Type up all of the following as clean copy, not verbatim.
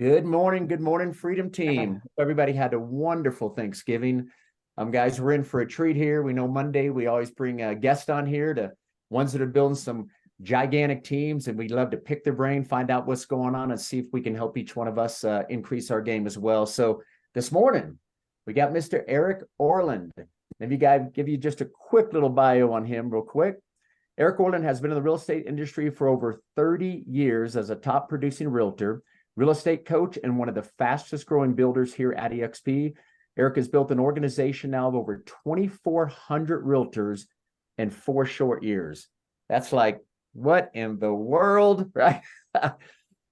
Good morning, Freedom Team. Hope everybody had a wonderful Thanksgiving. Guys, we're in for a treat here. We know Monday we always bring a guest on here to ones that are building some gigantic teams, and we'd love to pick their brain, find out what's going on, and see if we can help each one of us increase our game as well. So this morning we got Mr. Eric Orland. Maybe guys give you just a quick little bio on him, real quick. Eric Orland has been in the real estate industry for over 30 years as a top producing realtor, real estate coach, and one of the fastest growing builders here at EXP. Eric has built an organization now of over 2,400 realtors in 4 short years. That's like, what in the world, right?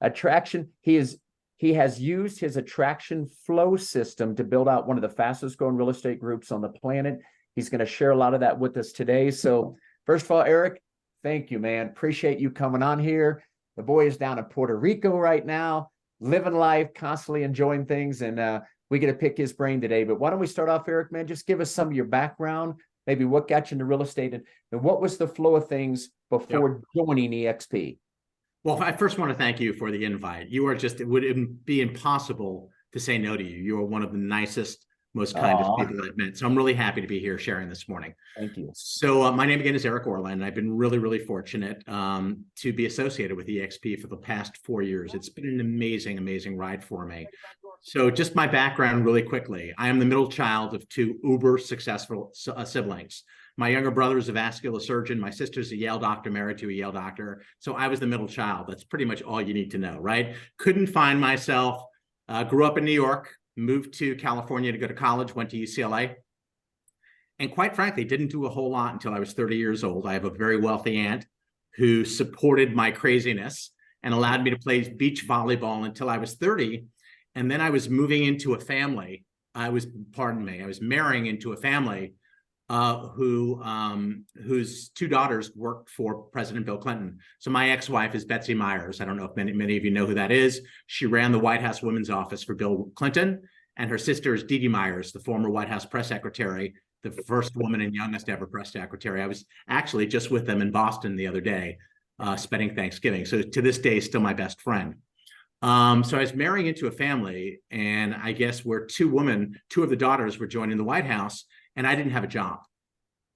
Attraction. He has used his attraction flow system to build out one of the fastest growing real estate groups on the planet. He's going to share a lot of that with us today. So first of all, Eric, thank you, man. Appreciate you coming on here. The boy is down in Puerto Rico right now, living life, constantly enjoying things, and we get to pick his brain today. But why don't we start off, Eric, man? Just give us some of your background, maybe what got you into real estate, and what was the flow of things before joining EXP? Well, I first want to thank you for the invite. You are it would be impossible to say no to you. You are one of the nicest, most kindest people I've met. So I'm really happy to be here sharing this morning. Thank you. So my name again is Eric Orland. I've been really, really fortunate to be associated with EXP for the past 4 years. It's been an amazing, amazing ride for me. So just my background really quickly. I am the middle child of 2 uber successful siblings. My younger brother is a vascular surgeon. My sister's a Yale doctor, married to a Yale doctor. So I was the middle child. That's pretty much all you need to know, right? Couldn't find myself, grew up in New York, moved to California to go to college, went to UCLA. And quite frankly, didn't do a whole lot until I was 30 years old. I have a very wealthy aunt who supported my craziness and allowed me to play beach volleyball until I was 30. And then I was moving into a family. I was marrying into a family whose 2 daughters worked for President Bill Clinton. So my ex-wife is Betsy Myers. I don't know if many of you know who that is. She ran the White House Women's Office for Bill Clinton, and her sister is Dee Dee Myers, the former White House press secretary, the first woman and youngest ever press secretary. I was actually just with them in Boston the other day, spending Thanksgiving. So to this day, still my best friend. So I was marrying into a family, and I guess where 2 of the daughters were joining the White House, and I didn't have a job.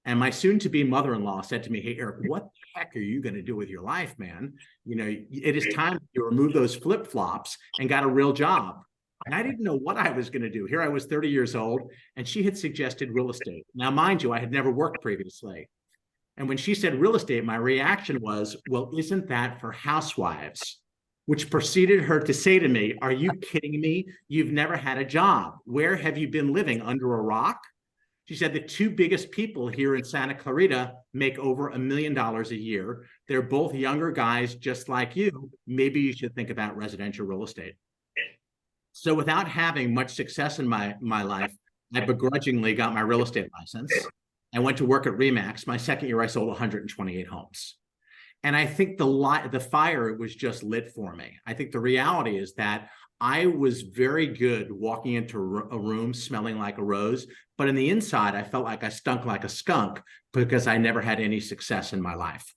And my soon-to-be mother-in-law said to me, "Hey, Eric, what the heck are you going to do with your life, man? You know, it is time to remove those flip-flops and got a real job." And I didn't know what I was going to do. Here I was 30 years old, and she had suggested real estate. Now, mind you, I had never worked previously. And when she said real estate, my reaction was, well, isn't that for housewives? Which proceeded her to say to me, "Are you kidding me? You've never had a job. Where have you been living? Under a rock?" She said the 2 biggest people here in Santa Clarita make over $1 million a year. They're both younger guys just like you. Maybe you should think about residential real estate. So without having much success in my life, I begrudgingly got my real estate license. I went to work at RE/MAX. My second year, I sold 128 homes. And I think the fire was just lit for me. I think the reality is that I was very good walking into a room smelling like a rose, but on the inside, I felt like I stunk like a skunk because I never had any success in my life.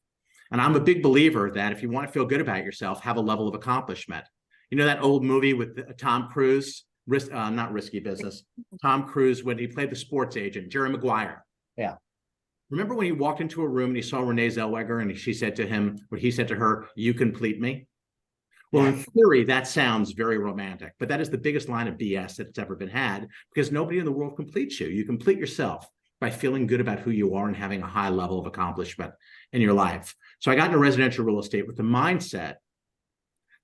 And I'm a big believer that if you want to feel good about yourself, have a level of accomplishment. You know that old movie with Tom Cruise, not Risky Business, Tom Cruise when he played the sports agent, Jerry Maguire. Yeah. Remember when he walked into a room and he saw Renee Zellweger and she said to him, what he said to her, "You complete me"? Well, in theory, that sounds very romantic, but that is the biggest line of BS that's ever been had because nobody in the world completes you. You complete yourself by feeling good about who you are and having a high level of accomplishment in your life. So I got into residential real estate with the mindset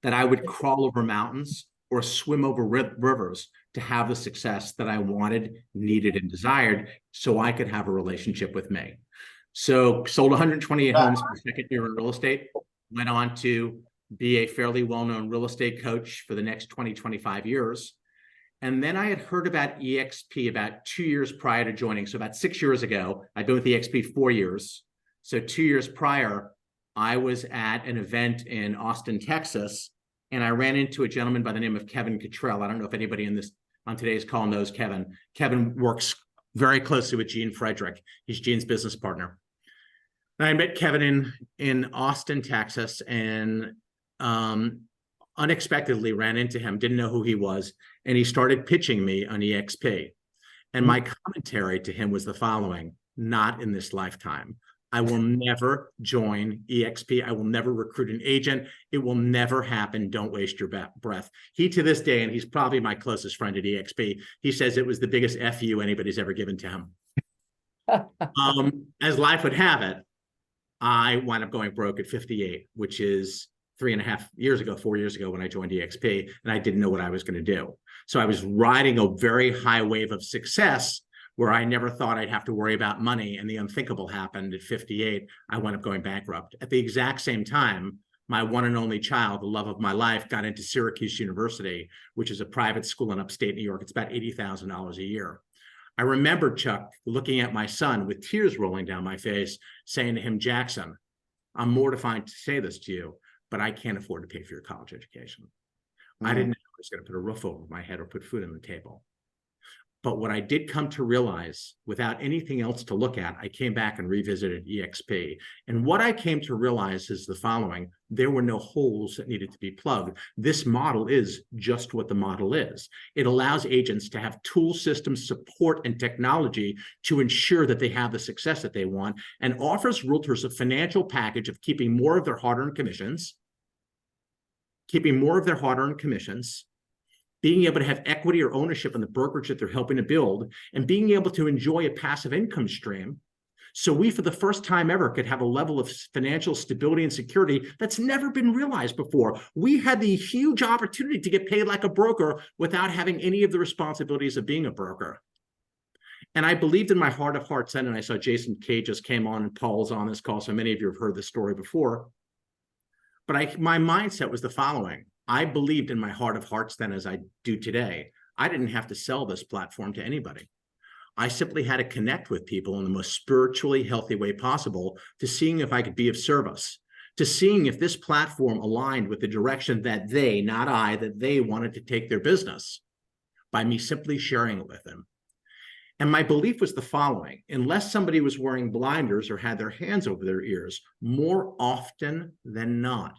that I would crawl over mountains or swim over rivers to have the success that I wanted, needed, and desired so I could have a relationship with me. So sold 128 homes my second year in real estate, went on to be a fairly well-known real estate coach for the next 20, 25 years. And then I had heard about EXP about 2 years prior to joining. So about 6 years ago, I've been with EXP 4 years. So 2 years prior, I was at an event in Austin, Texas, and I ran into a gentleman by the name of Kevin Cottrell. I don't know if anybody on today's call knows Kevin. Kevin works very closely with Gene Frederick. He's Gene's business partner. I met Kevin in Austin, Texas, and unexpectedly ran into him, didn't know who he was, and he started pitching me on EXP. And my commentary to him was the following: not in this lifetime. I will never join EXP. I will never recruit an agent. It will never happen. Don't waste your breath. He, to this day, and he's probably my closest friend at EXP, he says it was the biggest FU anybody's ever given to him. As life would have it, I wound up going broke at 58, which is 3.5 years ago, 4 years ago when I joined EXP, and I didn't know what I was going to do. So I was riding a very high wave of success where I never thought I'd have to worry about money, and the unthinkable happened at 58. I wound up going bankrupt. At the exact same time, my one and only child, the love of my life, got into Syracuse University, which is a private school in upstate New York. It's about $80,000 a year. I remember, Chuck, looking at my son with tears rolling down my face, saying to him, Jackson, I'm mortified to say this to you, but I can't afford to pay for your college education. I didn't know I was going to put a roof over my head or put food on the table. But what I did come to realize, without anything else to look at, I came back and revisited EXP. And what I came to realize is the following: there were no holes that needed to be plugged. This model is just what the model is. It allows agents to have tool systems, support, and technology to ensure that they have the success that they want, and offers realtors a financial package of keeping more of their hard-earned commissions, being able to have equity or ownership in the brokerage that they're helping to build, and being able to enjoy a passive income stream. So we, for the first time ever, could have a level of financial stability and security that's never been realized before. We had the huge opportunity to get paid like a broker without having any of the responsibilities of being a broker. And I believed in my heart of hearts then, and I saw Jason Kay just came on and Paul's on this call, so many of you have heard this story before. But my mindset was the following: I believed in my heart of hearts then, as I do today. I didn't have to sell this platform to anybody. I simply had to connect with people in the most spiritually healthy way possible, to seeing if I could be of service, to seeing if this platform aligned with the direction that they, not I, that they wanted to take their business, by me simply sharing it with them. And my belief was the following: unless somebody was wearing blinders or had their hands over their ears, more often than not,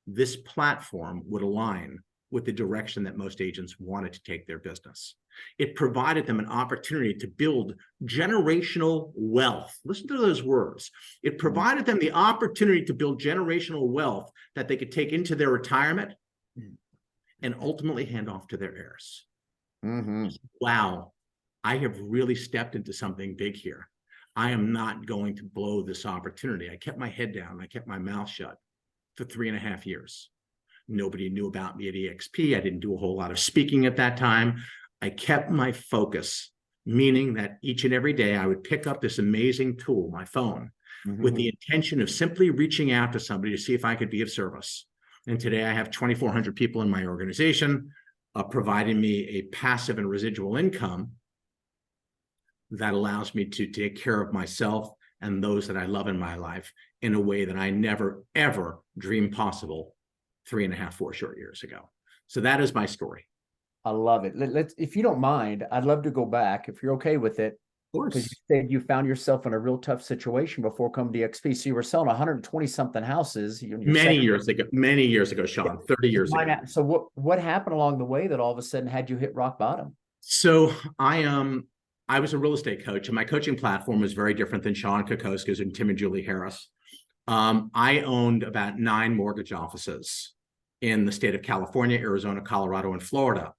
this platform would align with the direction that most agents wanted to take their business. It provided them an opportunity to build generational wealth. Listen to those words. It provided them the opportunity to build generational wealth that they could take into their retirement and ultimately hand off to their heirs. Wow, I have really stepped into something big here. I am not going to blow this opportunity. I kept my head down. I kept my mouth shut for 3.5 years. Nobody knew about me at EXP. I didn't do a whole lot of speaking at that time. I kept my focus, meaning that each and every day I would pick up this amazing tool, my phone, with the intention of simply reaching out to somebody to see if I could be of service. And today I have 2,400 people in my organization, providing me a passive and residual income that allows me to take care of myself and those that I love in my life in a way that I never, ever dreamed possible 3.5, 4 short years ago. So that is my story. I love it. Let's, if you don't mind, I'd love to go back, if you're okay with it. Of course. Because you said you found yourself in a real tough situation before coming to EXP. So you were selling 120 something houses. Many years ago, Sean, 30 years ago. So what happened along the way that all of a sudden had you hit rock bottom? So I was a real estate coach, and my coaching platform was very different than Sean Kokoska's and Tim and Julie Harris. I owned about 9 mortgage offices in the state of California, Arizona, Colorado, and Florida.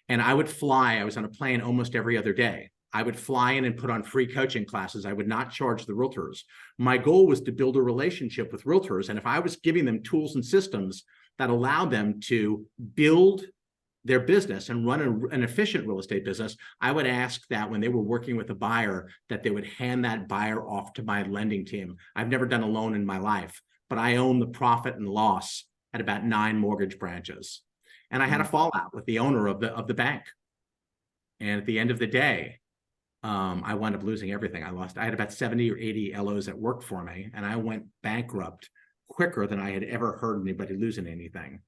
And I would fly. I was on a plane almost every other day. I would fly in and put on free coaching classes. I would not charge the realtors. My goal was to build a relationship with realtors. And if I was giving them tools and systems that allowed them to build their business and run an efficient real estate business, I would ask that when they were working with a buyer, that they would hand that buyer off to my lending team. I've never done a loan in my life, but I own the profit and loss at about 9 mortgage branches. And I had a fallout with the owner of the bank. And at the end of the day, I wound up losing everything. I had about 70 or 80 LOs that worked for me, and I went bankrupt quicker than I had ever heard anybody losing anything.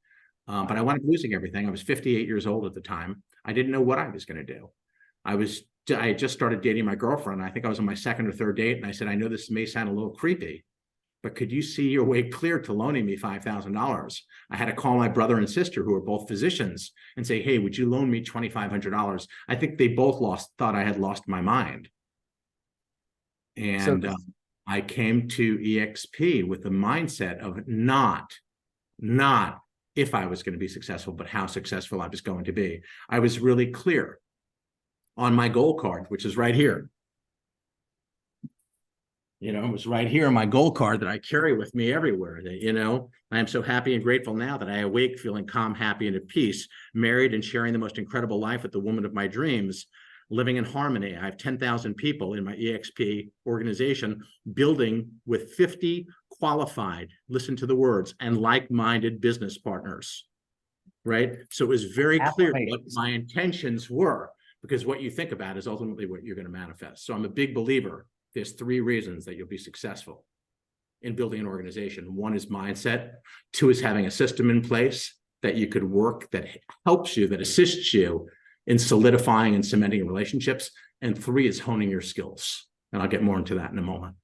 But I wound up losing everything. I was 58 years old at the time. I didn't know what I was going to do. I had just started dating my girlfriend. I think I was on my 2nd or 3rd date, and I said, I know this may sound a little creepy, but could you see your way clear to loaning me $5,000? I had to call my brother and sister, who are both physicians, and say, hey, would you loan me $2,500? I think they both thought I had lost my mind. And I came to EXP with the mindset of not if I was going to be successful, but how successful I was going to be. I was really clear on my goal card, which is right here. You know, it was right here on my goal card that I carry with me everywhere. That, you know, I am so happy and grateful now that I awake feeling calm, happy, and at peace, married and sharing the most incredible life with the woman of my dreams, living in harmony. I have 10,000 people in my EXP organization, building with 50 qualified, listen to the words, and like-minded business partners, right? So it was very clear what my intentions were, because what you think about is ultimately what you're going to manifest. So I'm a big believer. There's 3 reasons that you'll be successful in building an organization. 1 is mindset. 2 is having a system in place that you could work, that helps you, that assists you in solidifying and cementing relationships. And 3 is honing your skills. And I'll get more into that in a moment.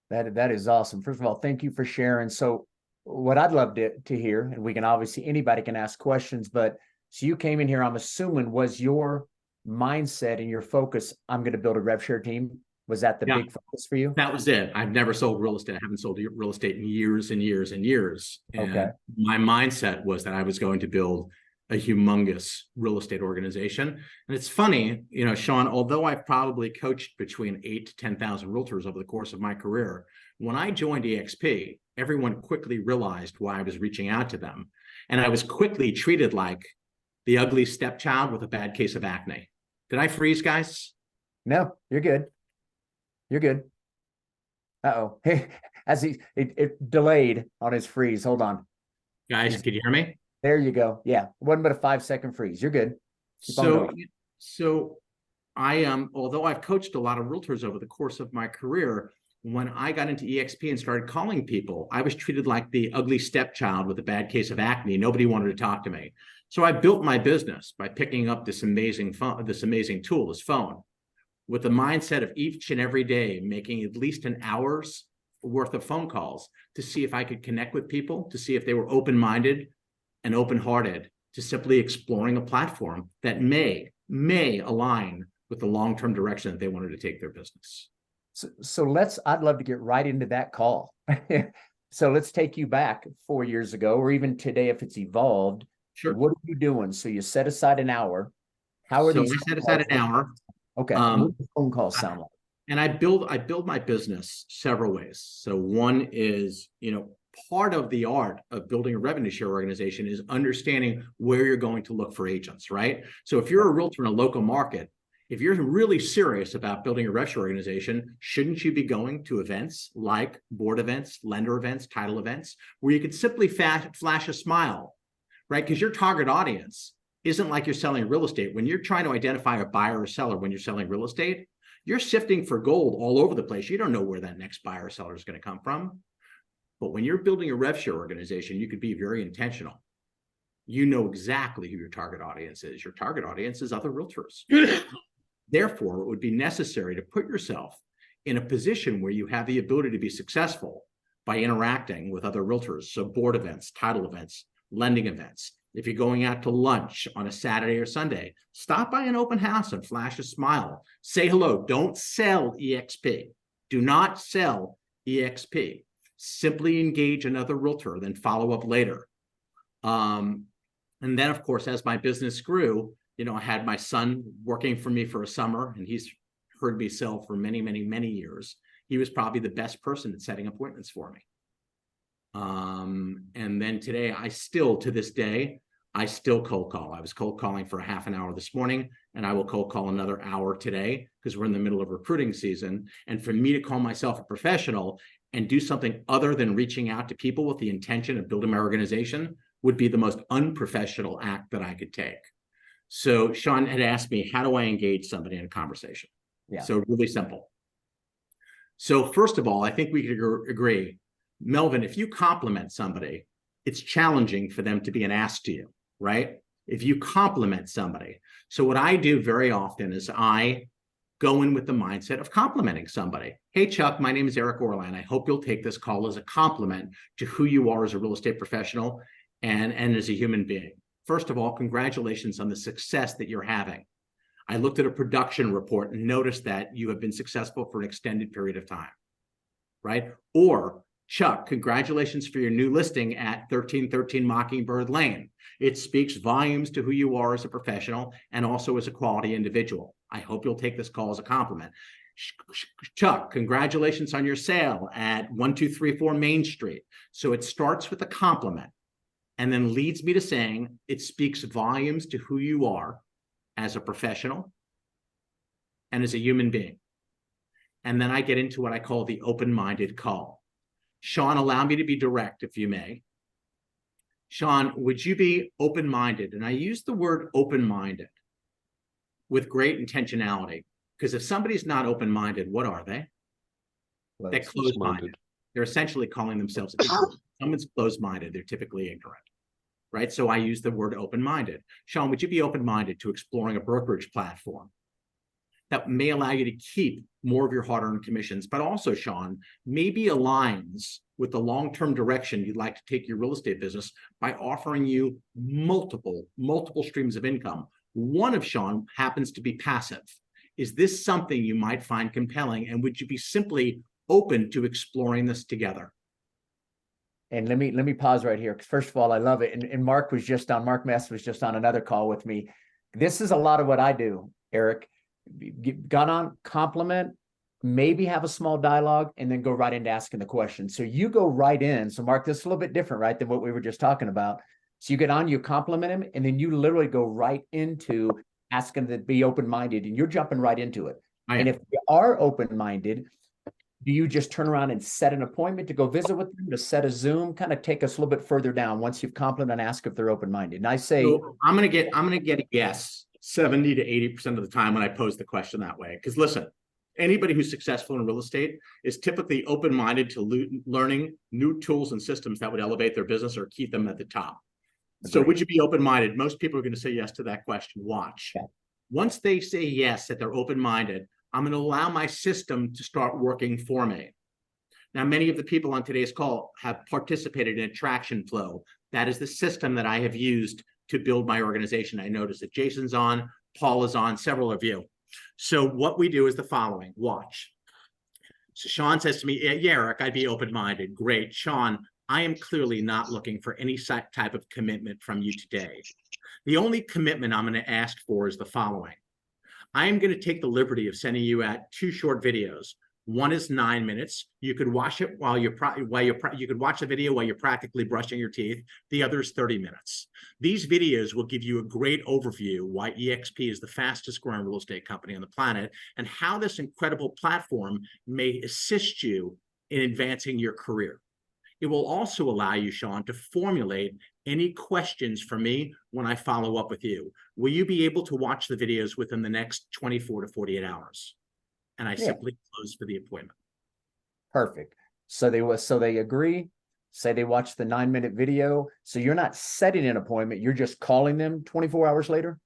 That is awesome. First of all, thank you for sharing. So what I'd love to hear, and we can obviously, anybody can ask questions, but so you came in here, I'm assuming, was your mindset and your focus, I'm going to build a rev share team? Was that the big focus for you? That was it. I've never sold real estate. I haven't sold real estate in years and years and years. And my mindset was that I was going to build a humongous real estate organization. And it's funny, you know, Sean, although I've probably coached between 8,000 to 10,000 realtors over the course of my career, when I joined EXP, everyone quickly realized why I was reaching out to them. And I was quickly treated like the ugly stepchild with a bad case of acne. Did I freeze, guys? No, you're good. You're good. Uh-oh. Hey, as it delayed on his freeze. Hold on. Guys, can you hear me? There you go. Yeah. Wasn't but a 5-second freeze. You're good. So I although I've coached a lot of realtors over the course of my career, when I got into EXP and started calling people, I was treated like the ugly stepchild with a bad case of acne. Nobody wanted to talk to me. So I built my business by picking up this amazing tool, this phone, with the mindset of each and every day making at least an hour's worth of phone calls to see if I could connect with people, to see if they were open-minded and open-hearted, to simply exploring a platform that may align with the long-term direction that they wanted to take their business. So I'd love to get right into that call. So let's take you back 4 years ago, or even today, if it's evolved. Sure. What are you doing? So you set aside an hour. How are these? I set aside an hour. Okay. What do the phone calls sound like? And I build my business several ways. So one is, you know, part of the art of building a revenue share organization is understanding where you're going to look for agents, right? So if you're a realtor in a local market, if you're really serious about building a rev share organization, shouldn't you be going to events like board events, lender events, title events, where you could simply flash a smile, right? Because your target audience isn't like you're selling real estate. When you're trying to identify a buyer or seller when you're selling real estate, you're sifting for gold all over the place. You don't know where that next buyer or seller is going to come from. But when you're building a rev share organization, you could be very intentional. You know exactly who your target audience is. Your target audience is other realtors. Therefore, it would be necessary to put yourself in a position where you have the ability to be successful by interacting with other realtors. So board events, title events, lending events. If you're going out to lunch on a Saturday or Sunday, stop by an open house and flash a smile. Say hello. Don't sell EXP. Do not sell EXP. Simply engage another realtor, then follow up later. And then, of course, as my business grew, you know, I had my son working for me for a summer, and he's heard me sell for many, many, many years. He was probably the best person at setting appointments for me. And then today, to this day, I still cold call. I was cold calling for a half an hour this morning, and I will cold call another hour today because we're in the middle of recruiting season. And for me to call myself a professional and do something other than reaching out to people with the intention of building my organization would be the most unprofessional act that I could take. So Sean had asked me, how do I engage somebody in a conversation? Yeah. So really simple. So first of all, I think we could agree, Melvin, if you compliment somebody, it's challenging for them to be an ass to you, right? If you compliment somebody. So what I do very often is I go in with the mindset of complimenting somebody. Hey, Chuck, my name is Eric Orland. I hope you'll take this call as a compliment to who you are as a real estate professional and as a human being. First of all, congratulations on the success that you're having. I looked at a production report and noticed that you have been successful for an extended period of time, right? Or, Chuck, congratulations for your new listing at 1313 Mockingbird Lane. It speaks volumes to who you are as a professional and also as a quality individual. I hope you'll take this call as a compliment. Chuck, congratulations on your sale at 1234 Main Street. So it starts with a compliment and then leads me to saying it speaks volumes to who you are as a professional and as a human being. And then I get into what I call the open-minded call. Sean, allow me to be direct, if you may. Sean, would you be open-minded? And I use the word open-minded with great intentionality, because if somebody's not open-minded, what are they? They're closed-minded. They're essentially calling themselves ignorant. Someone's closed-minded, they're typically ignorant, right? So I use the word open-minded. Sean, would you be open-minded to exploring a brokerage platform that may allow you to keep more of your hard-earned commissions, but also, Sean, maybe aligns with the long-term direction you'd like to take your real estate business by offering you multiple streams of income. One of Sean happens to be passive. Is this something you might find compelling? And would you be simply open to exploring this together? And let me pause right here. First of all, I love it. And Mark Mess was just on another call with me. This is a lot of what I do, Eric. Got on, compliment, maybe have a small dialogue, and then go right into asking the question. So you go right in. So Mark, this is a little bit different, right, than what we were just talking about. So you get on, you compliment him, and then you literally go right into asking to be open-minded, and you're jumping right into it. And if you are open-minded, do you just turn around and set an appointment to go visit with them, to set a Zoom? Kind of take us a little bit further down once you've complimented and ask if they're open-minded. And I say, so I'm gonna get a yes 70 to 80% of the time when I pose the question that way. Because listen, anybody who's successful in real estate is typically open-minded to learning new tools and systems that would elevate their business or keep them at the top. So would you be open-minded? Most people are going to say yes to that question. Watch. Okay. Once they say yes, that they're open-minded, I'm going to allow my system to start working for me. Now, many of the people on today's call have participated in Attraction Flow. That is the system that I have used to build my organization. I noticed that Jason's on, Paul is on, several of you. So what we do is the following. Watch. So Sean says to me, yeah, Eric, I'd be open-minded. Great. Sean, I am clearly not looking for any type of commitment from you today. The only commitment I'm going to ask for is the following. I am going to take the liberty of sending you out 2 short videos. One is 9 minutes. You could watch it you could watch the video while you're practically brushing your teeth. The other is 30 minutes. These videos will give you a great overview why EXP is the fastest growing real estate company on the planet and how this incredible platform may assist you in advancing your career. It will also allow you, Sean, to formulate any questions for me when I follow up with you. Will you be able to watch the videos within the next 24 to 48 hours? And I simply close for the appointment. Perfect. So they agree, say they watch the 9-minute video. So you're not setting an appointment, you're just calling them 24 hours later?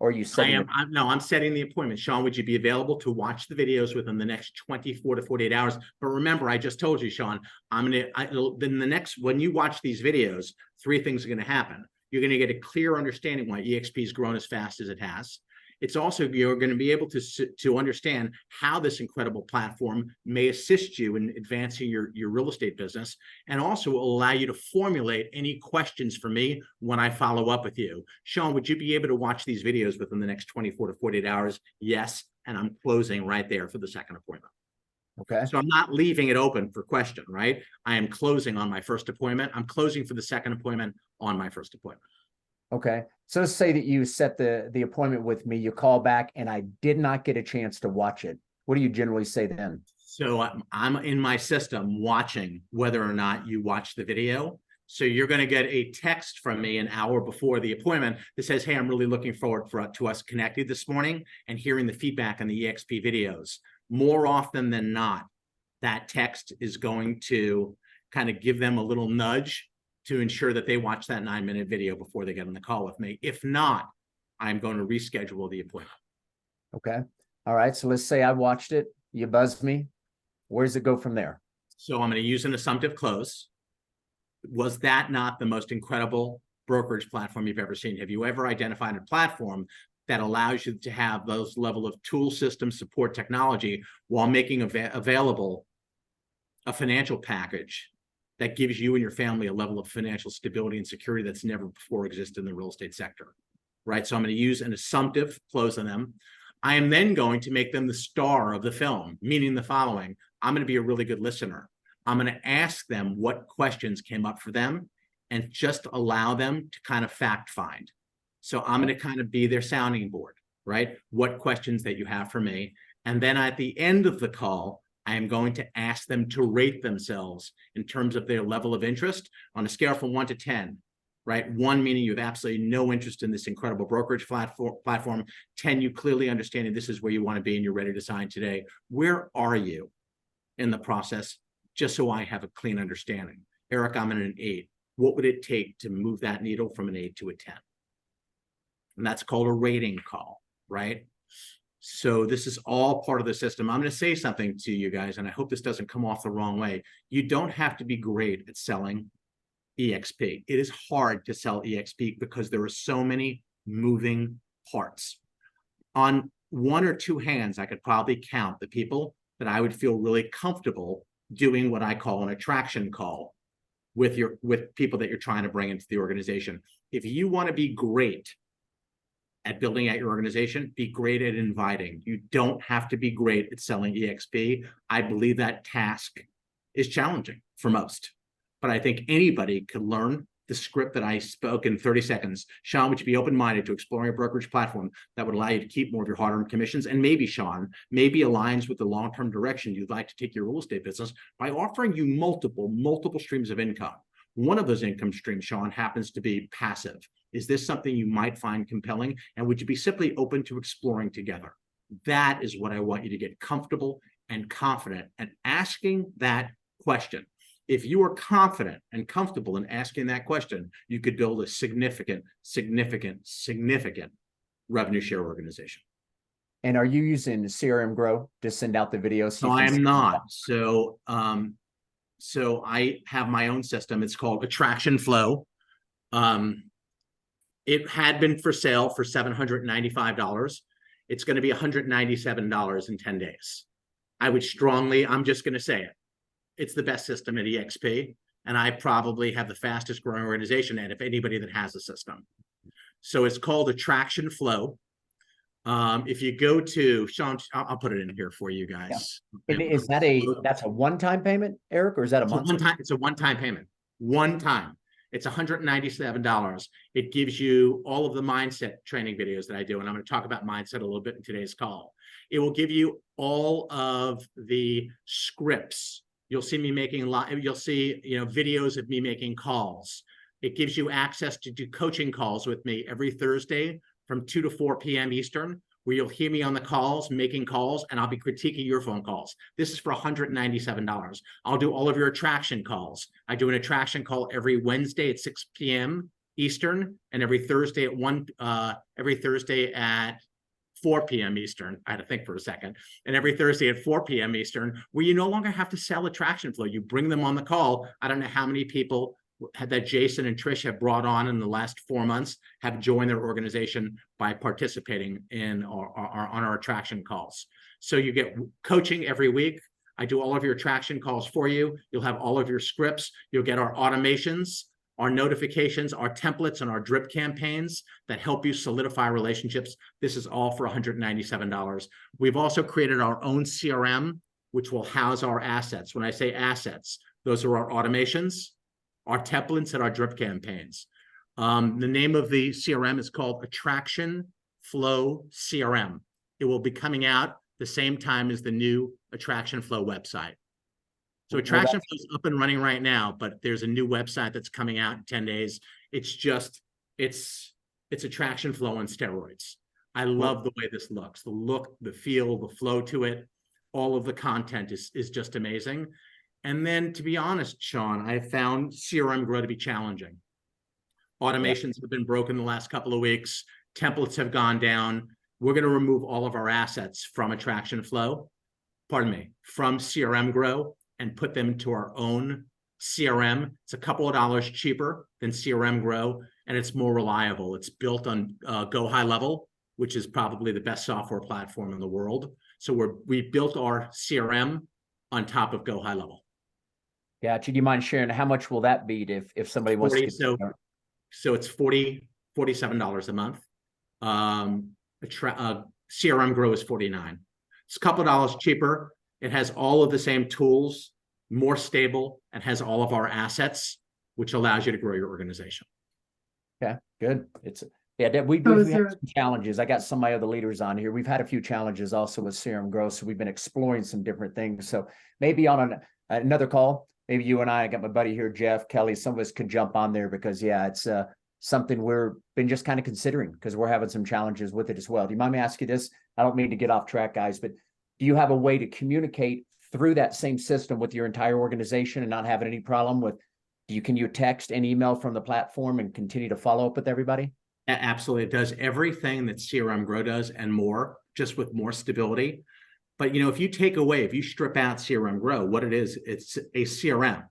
Or are you setting I'm setting the appointment. Sean, would you be available to watch the videos within the next 24 to 48 hours? But remember, I just told you, Sean, when you watch these videos, 3 things are going to happen. You're going to get a clear understanding why EXP has grown as fast as it has. It's also, you're going to be able to understand how this incredible platform may assist you in advancing your real estate business, and also will allow you to formulate any questions for me when I follow up with you. Sean, would you be able to watch these videos within the next 24 to 48 hours? Yes. And I'm closing right there for the second appointment. Okay. So I'm not leaving it open for question, right? I am closing on my first appointment. I'm closing for the second appointment on my first appointment. Okay. So let's say that you set the appointment with me, you call back and I did not get a chance to watch it. What do you generally say then? So I'm in my system watching whether or not you watch the video. So you're going to get a text from me an hour before the appointment that says, hey, I'm really looking forward to us connecting this morning and hearing the feedback on the EXP videos. More often than not, that text is going to kind of give them a little nudge to ensure that they watch that 9-minute video before they get on the call with me. If not, I'm going to reschedule the appointment. Okay. All right. So let's say I watched it. You buzzed me. Where does it go from there? So I'm going to use an assumptive close. Was that not the most incredible brokerage platform you've ever seen? Have you ever identified a platform that allows you to have those level of tool system support technology while making available a financial package that gives you and your family a level of financial stability and security that's never before existed in the real estate sector, right? So I'm going to use an assumptive close on them. I am then going to make them the star of the film, meaning the following. I'm going to be a really good listener. I'm going to ask them what questions came up for them and just allow them to kind of fact find. So I'm going to kind of be their sounding board, right? What questions that you have for me. And then at the end of the call, I am going to ask them to rate themselves in terms of their level of interest on a scale from 1 to 10, right? 1 meaning you have absolutely no interest in this incredible brokerage platform. 10, you clearly understanding this is where you want to be and you're ready to sign today. Where are you in the process? Just so I have a clean understanding. Eric, I'm in an 8. What would it take to move that needle from an 8 to a 10? And that's called a rating call, right? So this is all part of the system. I'm going to say something to you guys, and I hope this doesn't come off the wrong way. You don't have to be great at selling EXP. It is hard to sell EXP because there are so many moving parts. On 1 or 2 hands, I could probably count the people that I would feel really comfortable doing what I call an attraction call with people that you're trying to bring into the organization. If you want to be great at building out your organization, be great at inviting. You don't have to be great at selling EXP. I believe that task is challenging for most, but I think anybody could learn the script that I spoke in 30 seconds. Sean, would you be open-minded to exploring a brokerage platform that would allow you to keep more of your hard-earned commissions? And maybe, Sean, maybe aligns with the long-term direction you'd like to take your real estate business by offering you multiple streams of income. One of those income streams, Sean, happens to be passive. Is this something you might find compelling? And would you be simply open to exploring together? That is what I want you to get comfortable and confident and asking that question. If you are confident and comfortable in asking that question, you could build a significant revenue share organization. And are you using CRM Grow to send out the videos? No, I am not. So I have my own system. It's called Attraction Flow. It had been for sale for $795. It's going to be $197 in 10 days. I would strongly, I'm just going to say it. It's the best system at EXP, and I probably have the fastest growing organization out of anybody that has a system. So it's called Attraction Flow. If you go to Sean, I'll put it in here for you guys. Yeah. Is that that's a one-time payment, Eric, or is that a month? It's a one-time payment. One time. It's $197. It gives you all of the mindset training videos that I do, and I'm going to talk about mindset a little bit in today's call. It will give you all of the scripts. You'll see me making you'll see, videos of me making calls. It gives you access to do coaching calls with me every Thursday from 2 to 4 p.m. Eastern, where you'll hear me on the calls, making calls, and I'll be critiquing your phone calls. This is for $197. I'll do all of your attraction calls. I do an attraction call every Wednesday at 6 p.m. Eastern, and every Thursday at 4 p.m. Eastern. I had to think for a second. And every Thursday at 4 p.m. Eastern, where you no longer have to sell Attraction Flow. You bring them on the call. I don't know how many people that Jason and Trish have brought on in the last 4 months have joined their organization by participating in on our attraction calls. So you get coaching every week. I do all of your attraction calls for you. You'll have all of your scripts. You'll get our automations, our notifications, our templates, and our drip campaigns that help you solidify relationships. This is all for $197. We've also created our own CRM, which will house our assets. When I say assets, those are our automations, our templates, and our drip campaigns. The name of the CRM is called Attraction Flow CRM. It will be coming out the same time as the new Attraction Flow website. So Attraction Flow is up and running right now, but there's a new website that's coming out in 10 days. It's Attraction Flow on steroids. I love the way this looks. The look, the feel, the flow to it, all of the content is just amazing. And then, to be honest, Sean, I found CRM Grow to be challenging. Automations have been broken the last couple of weeks. Templates have gone down. we're going to remove all of our assets from Attraction Flow, from CRM Grow, and put them into our own CRM. It's a couple of dollars cheaper than CRM Grow, and it's more reliable. It's built on Go High Level, which is probably the best software platform in the world. So we built our CRM on top of Go High Level. Gotcha. Do you mind sharing how much will that be if somebody wants to get so it's $47 a month. CRM Grow is $49. It's a couple of dollars cheaper. It has all of the same tools, more stable, and has all of our assets, which allows you to grow your organization. Okay, good. We've had some challenges. I got some of my other leaders on here. We've had a few challenges also with CRM Growth, so we've been exploring some different things. So maybe on another call, maybe you and I got my buddy here, Jeff, Kelly, some of us could jump on there because, it's something we've been just kind of considering because we're having some challenges with it as well. Do you mind me asking you this? I don't mean to get off track, guys, but do you have a way to communicate through that same system with your entire organization and not having any problem with, can you text and email from the platform and continue to follow up with everybody? Absolutely. It does everything that CRM Grow does and more, just with more stability. But, if you strip out CRM Grow, what it is, it's a CRM,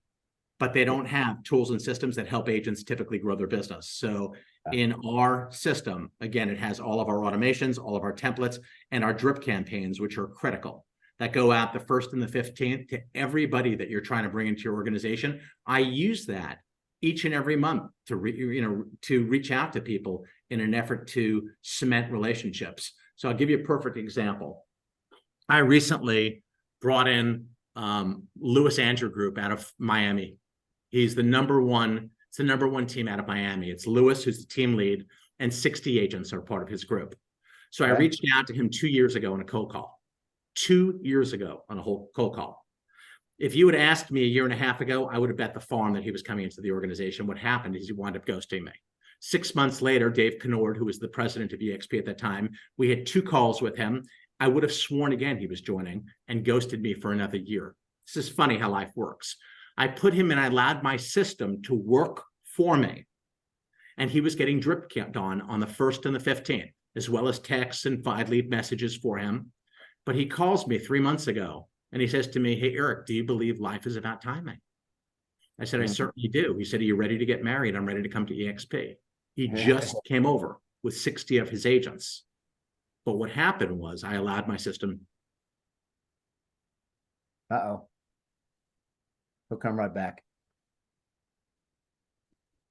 but they don't have tools and systems that help agents typically grow their business. So in our system, again, it has all of our automations, all of our templates, and our drip campaigns, which are critical, that go out the 1st and the 15th to everybody that you're trying to bring into your organization. I use that each and every month to reach out to people in an effort to cement relationships. So I'll give you a perfect example. I recently brought in Lewis Andrew Group out of Miami. He's the number one team out of Miami. It's Lewis, who's the team lead, and 60 agents are part of his group. So I reached out to him 2 years ago on a cold call. 2 years ago on a whole cold call. If you had asked me a year and a half ago, I would have bet the farm that he was coming into the organization. What happened is he wound up ghosting me. 6 months later, Dave Kennord, who was the president of EXP at that time, we had 2 calls with him. I would have sworn again he was joining and ghosted me for another year. This is funny how life works. I put him and I allowed my system to work for me. And he was getting drip camped on the 1st and the 15th, as well as texts and 5 lead messages for him. But he calls me 3 months ago and he says to me, "Hey, Eric, do you believe life is about timing?" I said, "I certainly do." He said, "Are you ready to get married? I'm ready to come to EXP." He just came over with 60 of his agents. But what happened was I allowed my system. He'll come right back.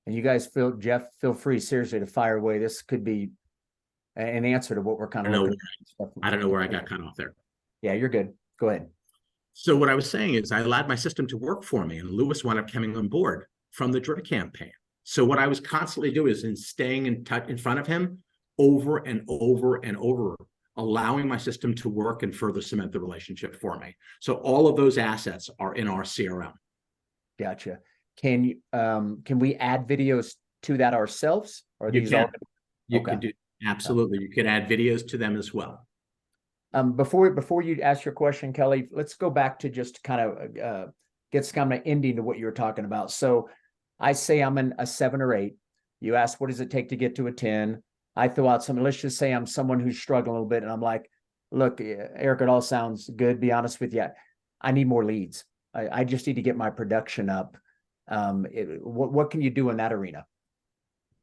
And you guys Jeff, feel free seriously to fire away. This could be an answer to what we're kind of looking at. I don't know where I got cut off there. Yeah, you're good. Go ahead. So what I was saying is I allowed my system to work for me, and Lewis wound up coming on board from the drip campaign. So what I was constantly doing is staying in front of him over and over and over, allowing my system to work and further cement the relationship for me. So all of those assets are in our CRM. Gotcha. Can we add videos to that ourselves? Or you can do, absolutely. You can add videos to them as well. Before you ask your question, Kelly, let's go back to just kind of get kind of ending to what you were talking about. So I say I'm a 7 or 8. You ask, what does it take to get to a 10? I throw out some, let's just say I'm someone who's struggling a little bit. And I'm like, look, Eric, it all sounds good. Be honest with you. I need more leads. I just need to get my production up. What can you do in that arena?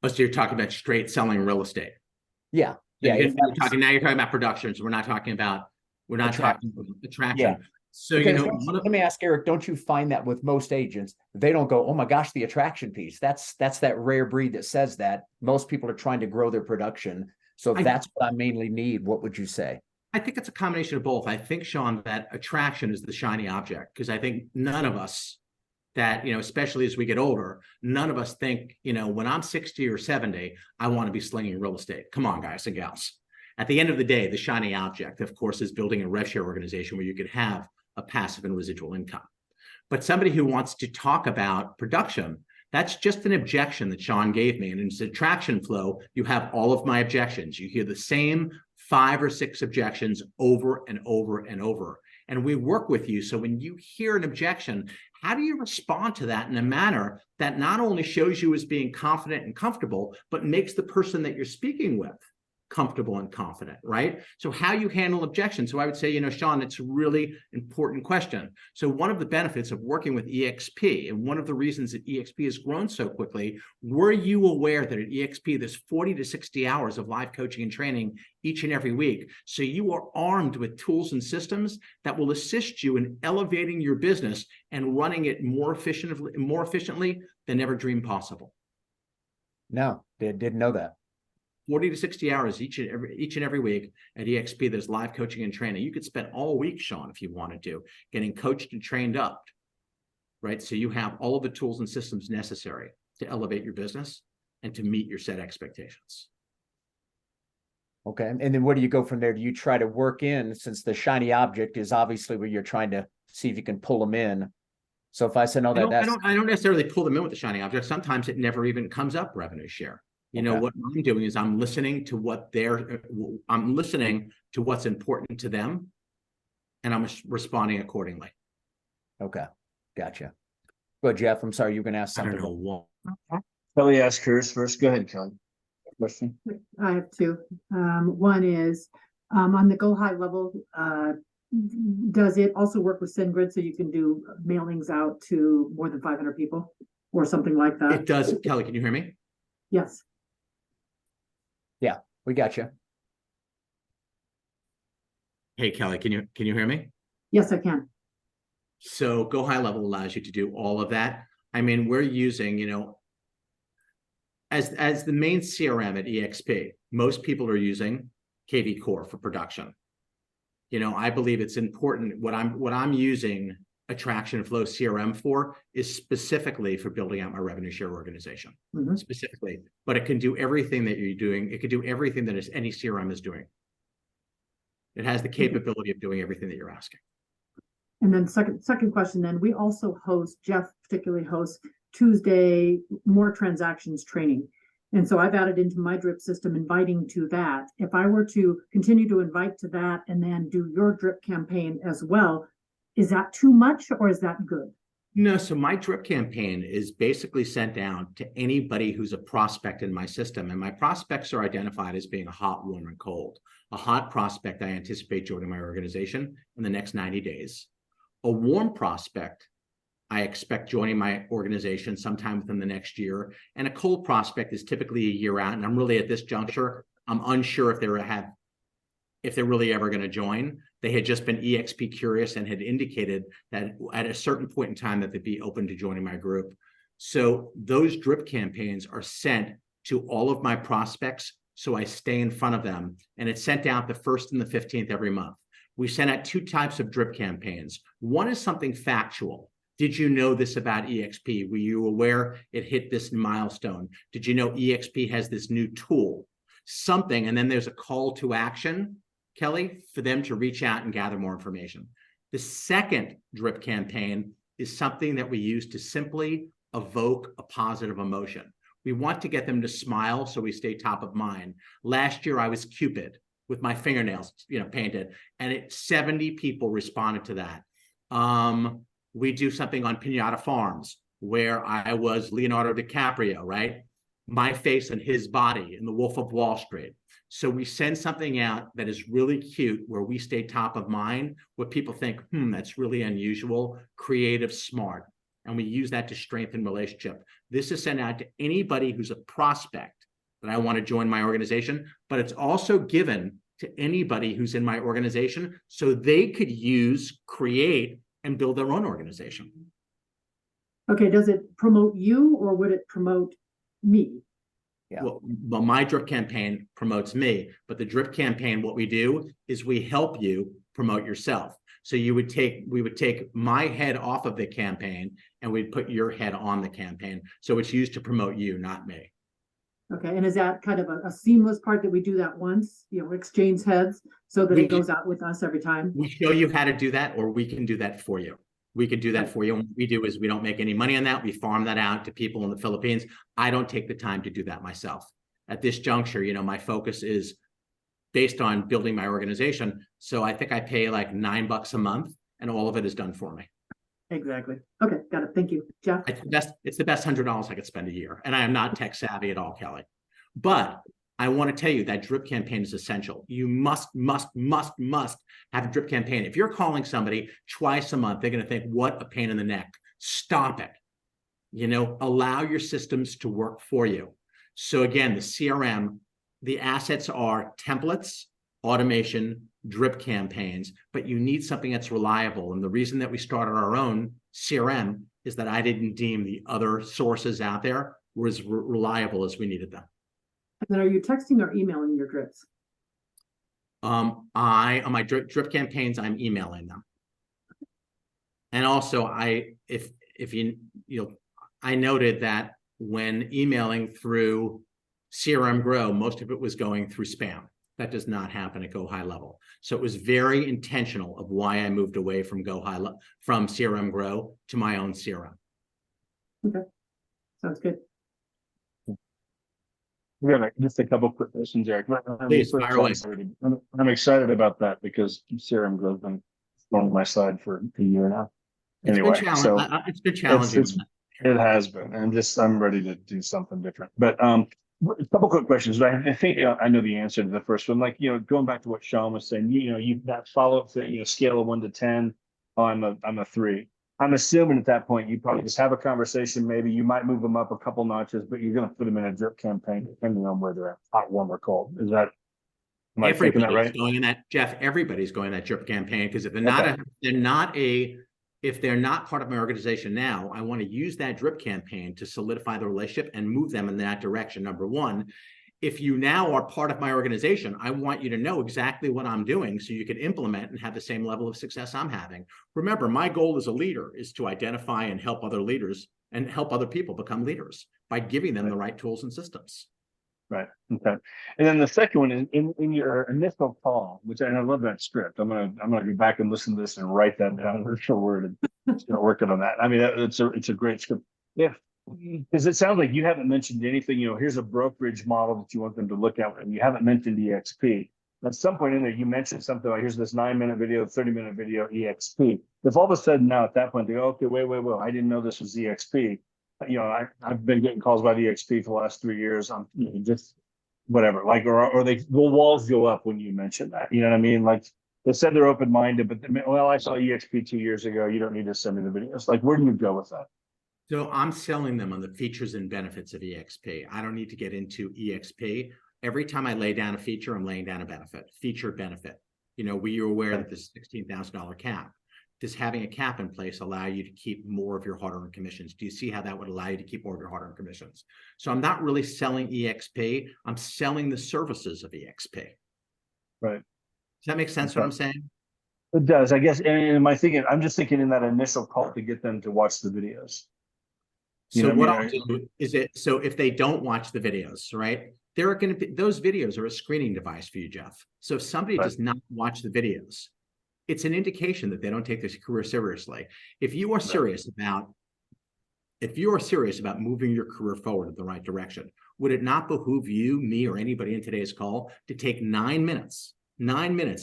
Oh, so you're talking about straight selling real estate. Yeah. Yeah. You're talking about productions. We're not talking about attraction. Yeah. So, let me ask Eric, don't you find that with most agents, they don't go, oh my gosh, the attraction piece, that's that rare breed that says that. Most people are trying to grow their production. So if that's what I mainly need, what would you say? I think it's a combination of both. I think, Sean, that attraction is the shiny object, because I think none of us that, especially as we get older, none of us think, when I'm 60 or 70, I want to be slinging real estate. Come on, guys and gals. At the end of the day, the shiny object, of course, is building a rev share organization where you could have a passive and residual income. But somebody who wants to talk about production, that's just an objection that Sean gave me. And in his attraction flow, you have all of my objections. You hear the same 5 or 6 objections over and over and over. And we work with you. So when you hear an objection, how do you respond to that in a manner that not only shows you as being confident and comfortable, but makes the person that you're speaking with comfortable and confident, right? So how you handle objections. So I would say, you know, Sean, it's a really important question. So one of the benefits of working with EXP, and one of the reasons that EXP has grown so quickly, were you aware that at EXP, there's 40 to 60 hours of live coaching and training each and every week. So you are armed with tools and systems that will assist you in elevating your business and running it more efficiently than ever dreamed possible. No, didn't know that. 40 to 60 hours each and every week at EXP. There's live coaching and training. You could spend all week, Sean, if you wanted to, getting coached and trained up, right? So you have all of the tools and systems necessary to elevate your business and to meet your set expectations. Okay. And then where do you go from there? Do you try to work in, since the shiny object is obviously where you're trying to see if you can pull them in? So if I said, no, I don't necessarily pull them in with the shiny object. Sometimes it never even comes up revenue share. You know, what I'm doing is I'm listening to what's important to them, and I'm responding accordingly. Okay. Gotcha. Go, Jeff. I'm sorry, you were going to ask something. I don't know what. Kelly asked hers first. Go ahead, Kelly. Question. I have two. One is on the Go High level, does it also work with SendGrid so you can do mailings out to more than 500 people or something like that? It does. Kelly, can you hear me? Yes. Yeah, we got you. Hey, Kelly, can you hear me? Yes, I can. So Go High Level allows you to do all of that. I mean, we're using, you know, as the main CRM at EXP, most people are using KV Core for production. You know, I believe it's important. What I'm using Attraction Flow CRM for is specifically for building out my revenue share organization, specifically. But it can do everything that you're doing. It can do everything that any CRM is doing. It has the capability of doing everything that you're asking. And then second question, then we also host, Jeff particularly hosts Tuesday more transactions training. And so I've added into my drip system inviting to that. If I were to continue to invite to that and then do your drip campaign as well, is that too much or is that good? No, so my drip campaign is basically sent down to anybody who's a prospect in my system. And my prospects are identified as being a hot, warm, and cold. A hot prospect I anticipate joining my organization in the next 90 days. A warm prospect I expect joining my organization sometime within the next year. And a cold prospect is typically a year out. And I'm really at this juncture, I'm unsure if they're really ever going to join. They had just been EXP curious and had indicated that at a certain point in time that they'd be open to joining my group. So those drip campaigns are sent to all of my prospects, so I stay in front of them. And it's sent out the 1st and the 15th every month. We send out 2 types of drip campaigns. One is something factual. Did you know this about EXP? Were you aware it hit this milestone? Did you know EXP has this new tool? Something, and then there's a call to action, Kelly, for them to reach out and gather more information. The second drip campaign is something that we use to simply evoke a positive emotion. We want to get them to smile so we stay top of mind. Last year, I was Cupid with my fingernails, painted, and 70 people responded to that. We do something on Pinata Farms where I was Leonardo DiCaprio, right? My face and his body in The Wolf of Wall Street. So we send something out that is really cute where we stay top of mind, where people think, that's really unusual, creative, smart. And we use that to strengthen relationship. This is sent out to anybody who's a prospect that I want to join my organization, but it's also given to anybody who's in my organization so they could create, and build their own organization. Okay, does it promote you or would it promote me? Yeah. Well, my drip campaign promotes me, but the drip campaign, what we do is we help you promote yourself. So we would take my head off of the campaign and we'd put your head on the campaign. So it's used to promote you, not me. Okay, and is that kind of a seamless part that we do that once, exchange heads so that it goes out with us every time? We show you how to do that, or we can do that for you. We could do that for you. And what we do is we don't make any money on that. We farm that out to people in the Philippines. I don't take the time to do that myself. At this juncture, my focus is based on building my organization. So I think I pay like $9 a month and all of it is done for me. Exactly. Okay, got it. Thank you. Jeff? It's the best $100 I could spend a year. And I am not tech savvy at all, Kelly. But I want to tell you that drip campaign is essential. You must have a drip campaign. If you're calling somebody twice a month, they're going to think, what a pain in the neck. Stop it. Allow your systems to work for you. So again, the CRM, the assets are templates, automation, drip campaigns, but you need something that's reliable. And the reason that we started our own CRM is that I didn't deem the other sources out there were as reliable as we needed them. And then are you texting or emailing your drips? On my drip campaigns, I'm emailing them. And also I noted that when emailing through CRM Grow, most of it was going through spam. That does not happen at Go High Level. So it was very intentional of why I moved away from from CRM Grow to my own CRM. Okay, sounds good. We have just a couple quick questions, Eric. Please, fire away. I'm excited about that because CRM Grow's been on my side for a year now. Anyway, it's been challenging. It has been. I'm ready to do something different. But a couple quick questions. I think I know the answer to the first one. Like, going back to what Sean was saying, you that follow-up thing, scale of 1 to 10. I'm a 3. I'm assuming at that point you probably just have a conversation. Maybe you might move them up a couple notches, but you're going to put them in a drip campaign depending on where they're at, hot, warm, or cold. Is that? Am I thinking that right? Going in that, Jeff. Everybody's going in that drip campaign because if they're not part of my organization now, I want to use that drip campaign to solidify the relationship and move them in that direction. Number one, if you now are part of my organization, I want you to know exactly what I'm doing so you can implement and have the same level of success I'm having. Remember, my goal as a leader is to identify and help other leaders and help other people become leaders by giving them the right tools and systems. Right. Okay. And then the second one is in your initial call, which I love that script. I'm gonna go back and listen to this and write that down word for word and start working on that. I mean, it's a great script. Yeah. Because it sounds like you haven't mentioned anything. Here's a brokerage model that you want them to look at, and you haven't mentioned EXP. At some point in there, you mentioned something like, here's this 9-minute video, 30-minute video, EXP. If all of a sudden now at that point they go, okay, wait, I didn't know this was EXP. I've been getting calls about EXP for the last 3 years. I'm just whatever, like, or the walls go up when you mention that. You know what I mean? Like, they said they're open-minded, but I saw EXP 2 years ago. You don't need to send me the videos. Like, where do you go with that? So I'm selling them on the features and benefits of EXP. I don't need to get into EXP. Every time I lay down a feature, I'm laying down a benefit, feature benefit. We are aware that this $16,000 cap. Does having a cap in place allow you to keep more of your hard-earned commissions? Do you see how that would allow you to keep more of your hard-earned commissions? So I'm not really selling EXP. I'm selling the services of EXP. Right. Does that make sense what I'm saying? It does, I guess. And I'm just thinking in that initial call to get them to watch the videos. So what I'll do is so if they don't watch the videos, right, there are going to be, those videos are a screening device for you, Jeff. So if somebody does not watch the videos, it's an indication that they don't take this career seriously. If you are serious about moving your career forward in the right direction, would it not behoove you, me, or anybody in today's call to take 9 minutes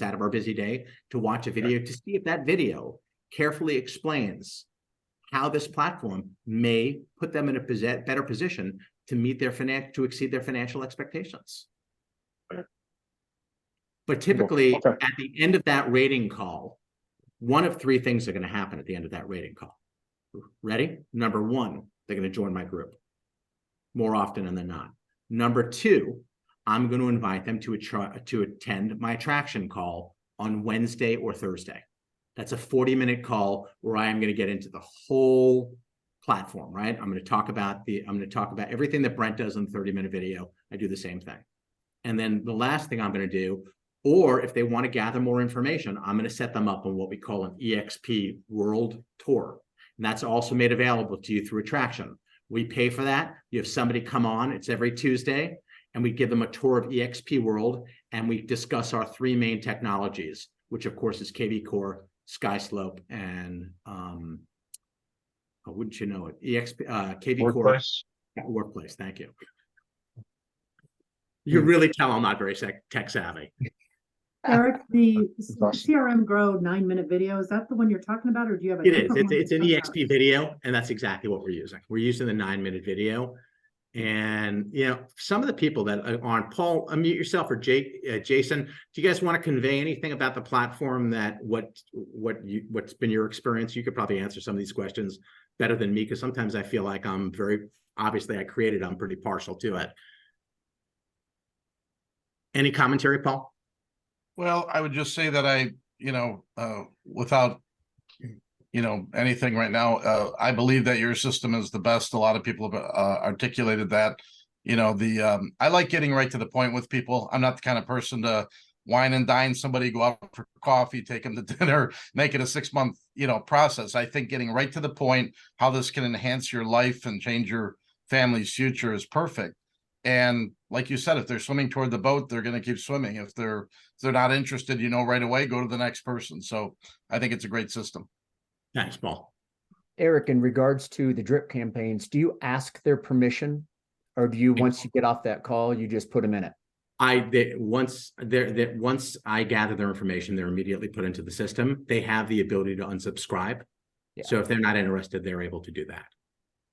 out of our busy day to watch a video to see if that video carefully explains how this platform may put them in a better position to meet to exceed their financial expectations? But typically, at the end of that rating call, one of 3 things are going to happen at the end of that rating call. Ready? Number 1, they're going to join my group more often than not. Number 2, I'm going to invite them to attend my attraction call on Wednesday or Thursday. That's a 40-minute call where I am going to get into the whole platform, right? I'm going to talk about everything that Brent does in the 30-minute video. I do the same thing. And then the last thing I'm going to do, or if they want to gather more information, I'm going to set them up on what we call an EXP World Tour. And that's also made available to you through Attraction. We pay for that. You have somebody come on, it's every Tuesday, and we give them a tour of EXP World, and we discuss our 3 main technologies, which of course is KV Core, SkySlope, and wouldn't you know it, KV Workplace. Core Workplace. Thank you. You really tell I'm not very tech savvy. Eric, the CRM Grow 9-minute video, is that the one you're talking about, or do you have a It is. It's an EXP video, and that's exactly what we're using. We're using the 9-minute video. And, you know, some of the people that are on, Paul, unmute yourself, or Jason, do you guys want to convey anything about the platform, that what's been your experience? You could probably answer some of these questions better than me, because sometimes I feel like I'm obviously I created, I'm pretty partial to it. Any commentary, Paul? Well, I would just say that without, anything right now, I believe that your system is the best. A lot of people have articulated that. I like getting right to the point with people. I'm not the kind of person to wine and dine somebody, go out for coffee, take them to dinner, make it a 6-month, process. I think getting right to the point, how this can enhance your life and change your family's future, is perfect. And like you said, if they're swimming toward the boat, they're going to keep swimming. If they're not interested, right away, go to the next person. So I think it's a great system. Thanks, Paul. Eric, in regards to the drip campaigns, do you ask their permission, or do you, once you get off that call, you just put them in it? Once I gather their information, they're immediately put into the system. They have the ability to unsubscribe. Yeah. So if they're not interested, they're able to do that.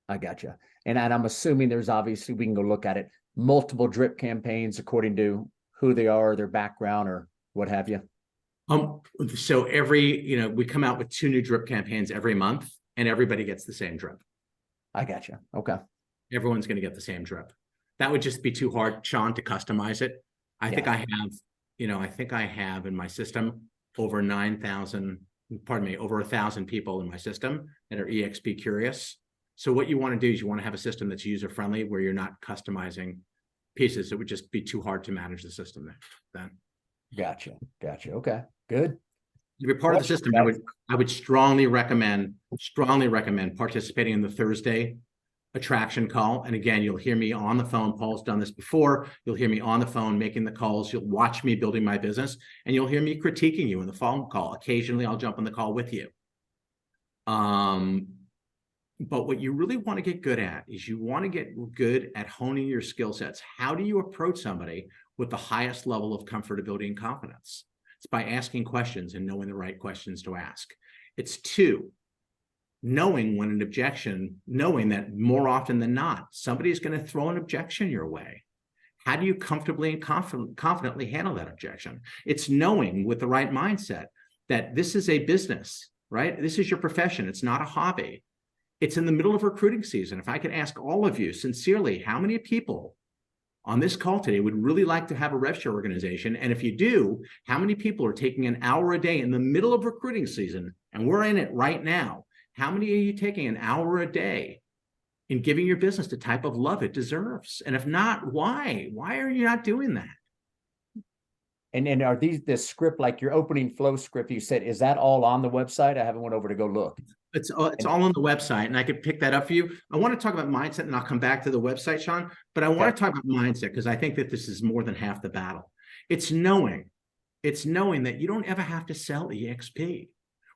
I gotcha. And I'm assuming there's, obviously, we can go look at it, multiple drip campaigns according to who they are, their background, or what have you. So we come out with 2 new drip campaigns every month, and everybody gets the same drip. I gotcha. Okay. Everyone's going to get the same drip. That would just be too hard, Sean, to customize it. I think I have in my system over 1,000 people in my system that are EXP curious. So what you want to do is you want to have a system that's user-friendly, where you're not customizing pieces. It would just be too hard to manage the system then. Gotcha. Okay, good. To be part of the system, I would strongly recommend participating in the Thursday attraction call. And again, you'll hear me on the phone. Paul's done this before. You'll hear me on the phone making the calls. You'll watch me building my business, and you'll hear me critiquing you in the phone call. Occasionally, I'll jump on the call with you. But what you really want to get good at is you want to get good at honing your skill sets. How do you approach somebody with the highest level of comfortability and confidence? It's by asking questions and knowing the right questions to ask. It's 2, knowing that more often than not, somebody is going to throw an objection your way. How do you comfortably and confidently handle that objection? It's knowing with the right mindset that this is a business, right? This is your profession. It's not a hobby. It's in the middle of recruiting season. If I could ask all of you sincerely, how many people on this call today would really like to have a rev share organization? And if you do, how many people are taking an hour a day in the middle of recruiting season? And we're in it right now. How many are you taking an hour a day in giving your business the type of love it deserves? And if not, why? Why are you not doing that? And are this script, like your opening flow script you said, is that all on the website? I haven't went over to go look. It's all on the website, and I could pick that up for you. I want to talk about mindset, and I'll come back to the website, Sean, but I want to talk about mindset because I think that this is more than half the battle. It's knowing that you don't ever have to sell EXP.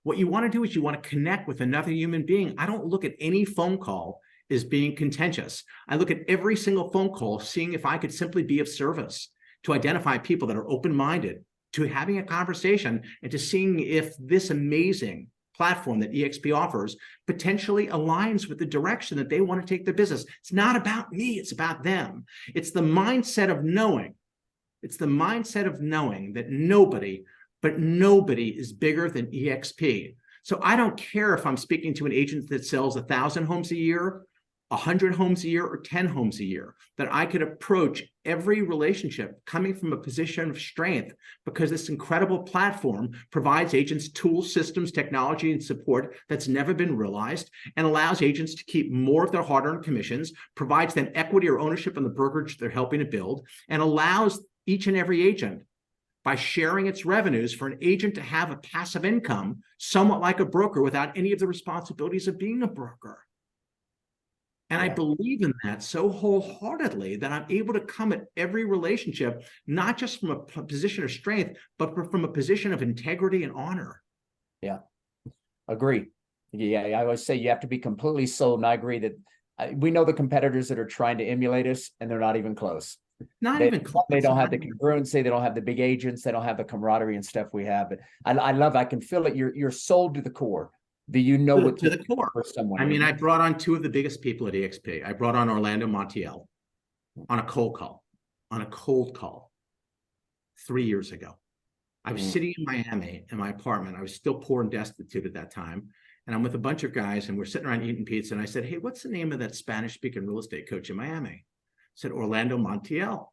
What you want to do is you want to connect with another human being. I don't look at any phone call as being contentious. I look at every single phone call, seeing if I could simply be of service to identify people that are open-minded to having a conversation and to seeing if this amazing platform that EXP offers potentially aligns with the direction that they want to take their business. It's not about me, it's about them. It's the mindset of knowing. It's the mindset of knowing that nobody is bigger than EXP. So I don't care if I'm speaking to an agent that sells 1,000 homes a year, 100 homes a year, or 10 homes a year, that I could approach every relationship coming from a position of strength, because this incredible platform provides agents tools, systems, technology, and support that's never been realized, and allows agents to keep more of their hard-earned commissions, provides them equity or ownership in the brokerage they're helping to build, and allows each and every agent, by sharing its revenues, for an agent to have a passive income, somewhat like a broker, without any of the responsibilities of being a broker. And I believe in that so wholeheartedly that I'm able to come at every relationship, not just from a position of strength, but from a position of integrity and honor. Yeah, agree. Yeah, I always say you have to be completely sold. And I agree that we know the competitors that are trying to emulate us, and they're not even close. They don't have the congruency. They don't have the big agents. They don't have the camaraderie and stuff we have. But I love, I can feel it. You're sold to the core. Do you know what To the core. for someone? I mean, I brought on two of the biggest people at EXP. I brought on Orlando Montiel on a cold call 3 years ago. I was sitting in Miami in my apartment. I was still poor and destitute at that time. And I'm with a bunch of guys and we're sitting around eating pizza. And I said, hey, what's the name of that Spanish speaking real estate coach in Miami? I said, Orlando Montiel.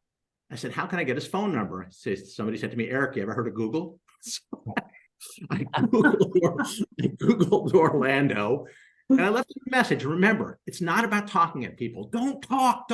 I said, how can I get his phone number? Somebody said to me, Eric, you ever heard of Google? So I Googled Orlando and I left him a message. Remember, it's not about talking at people. Don't talk.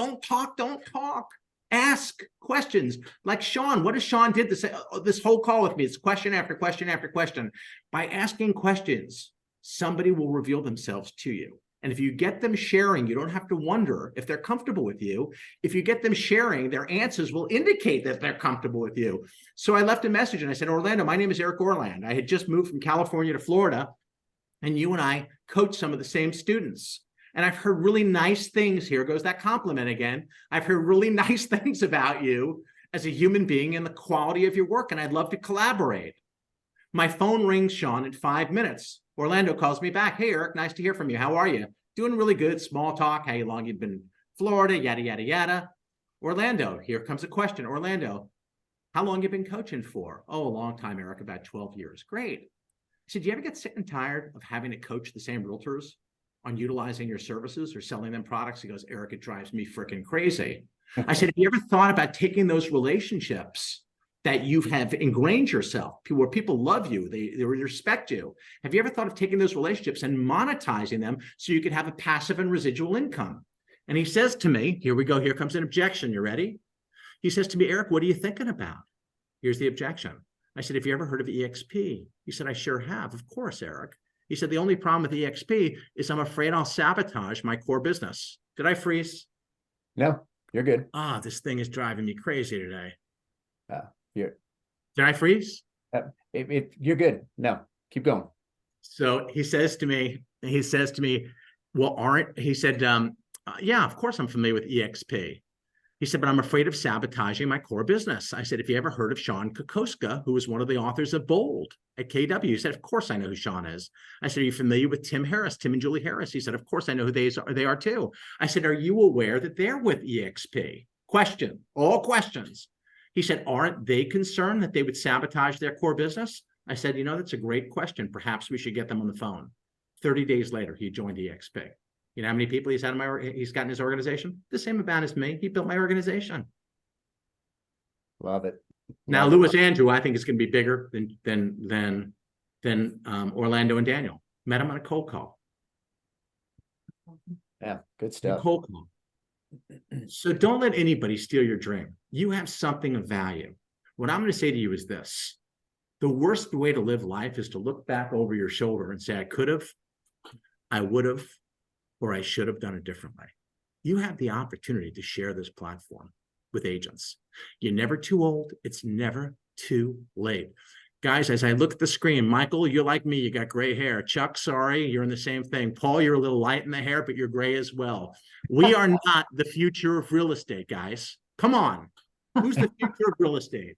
Ask questions. Like Sean, what does Sean did this whole call with me? It's question after question after question. By asking questions, somebody will reveal themselves to you. And if you get them sharing, you don't have to wonder if they're comfortable with you. If you get them sharing, their answers will indicate that they're comfortable with you. So I left a message and I said, Orlando, my name is Eric Orland. I had just moved from California to Florida, and you and I coach some of the same students. And I've heard really nice things. Here goes that compliment again. I've heard really nice things about you as a human being and the quality of your work, and I'd love to collaborate. My phone rings, Sean, in 5 minutes. Orlando calls me back. Hey, Eric, nice to hear from you. How are you? Doing really good. Small talk. How long you've been in Florida, yada, yada, yada. Orlando, here comes a question. Orlando, how long you been coaching for? Oh, a long time, Eric, about 12 years. Great. I said, do you ever get sick and tired of having to coach the same realtors on utilizing your services or selling them products? He goes, Eric, it drives me freaking crazy. I said, have you ever thought about taking those relationships that you have ingrained yourself, where people love you, they respect you? Have you ever thought of taking those relationships and monetizing them so you could have a passive and residual income? And he says to me, here we go, here comes an objection. You ready? He says to me, Eric, what are you thinking about? Here's the objection. I said, have you ever heard of EXP? He said, I sure have. Of course, Eric. He said, the only problem with EXP is I'm afraid I'll sabotage my core business. Did I freeze? No, you're good. This thing is driving me crazy today. Did I freeze? You're good. No, keep going. So he says to me, well, yeah, of course I'm familiar with EXP. He said, but I'm afraid of sabotaging my core business. I said, have you ever heard of Sean Kokoska, who is one of the authors of Bold at KW? He said, of course I know who Sean is. I said, are you familiar with Tim and Julie Harris? He said, of course I know who they are too. I said, are you aware that they're with EXP? Question, all questions. He said, aren't they concerned that they would sabotage their core business? I said, that's a great question. Perhaps we should get them on the phone. 30 days later, he joined EXP. You know how many people he's got in his organization? The same amount as me. He built my organization. Love it. Now, Louis Andrew, I think is going to be bigger than Orlando and Daniel. Met him on a cold call. Yeah, good stuff. Cold call. So don't let anybody steal your dream. You have something of value. What I'm going to say to you is this. The worst way to live life is to look back over your shoulder and say, I could have, I would have, or I should have done it differently. You have the opportunity to share this platform with agents. You're never too old. It's never too late. Guys, as I look at the screen, Michael, you're like me. You got gray hair. Chuck, sorry, you're in the same thing. Paul, you're a little light in the hair, but you're gray as well. We are not the future of real estate, guys. Come on. Who's the future of real estate?